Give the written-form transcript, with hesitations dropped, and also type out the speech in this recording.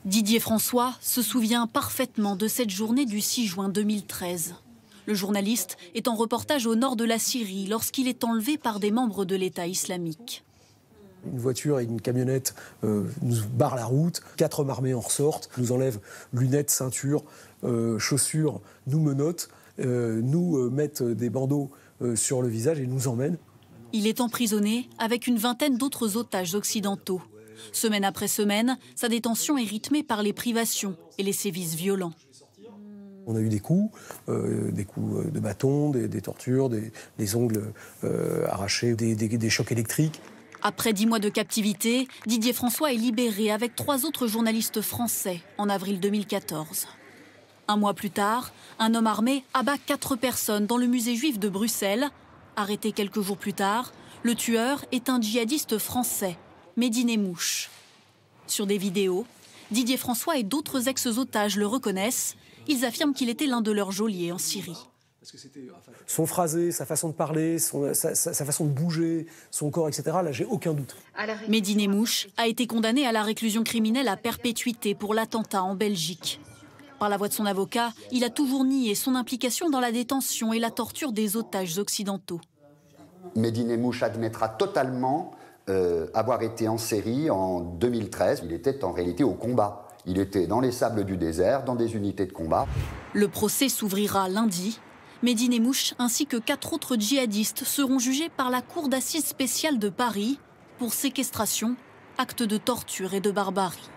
Didier François se souvient parfaitement de cette journée du 6 juin 2013. Le journaliste est en reportage au nord de la Syrie lorsqu'il est enlevé par des membres de l'État islamique. Une voiture et une camionnette nous barrent la route, 4 hommes armés en ressortent, nous enlèvent lunettes, ceintures, chaussures, nous menottent, nous mettent des bandeaux sur le visage et nous emmènent. Il est emprisonné avec une vingtaine d'autres otages occidentaux. Semaine après semaine, sa détention est rythmée par les privations et les sévices violents. On a eu des coups de bâton, des tortures, des ongles arrachés, des chocs électriques. Après 10 mois de captivité, Didier François est libéré avec 3 autres journalistes français en avril 2014. Un mois plus tard, un homme armé abat 4 personnes dans le musée juif de Bruxelles. Arrêté quelques jours plus tard, le tueur est un djihadiste français, Mehdi Nemmouche. Sur des vidéos, Didier François et d'autres ex-otages le reconnaissent. Ils affirment qu'il était l'un de leurs geôliers en Syrie. Son phrasé, sa façon de parler, sa façon de bouger, son corps, etc., là, j'ai aucun doute. Mehdi Nemmouche a été condamné à la réclusion criminelle à perpétuité pour l'attentat en Belgique. Par la voix de son avocat, il a toujours nié son implication dans la détention et la torture des otages occidentaux. Mehdi Nemmouche admettra totalement avoir été en Syrie en 2013. Il était en réalité au combat. Il était dans les sables du désert, dans des unités de combat. Le procès s'ouvrira lundi. Mehdi Nemmouche ainsi que 4 autres djihadistes seront jugés par la Cour d'assises spéciale de Paris pour séquestration, actes de torture et de barbarie.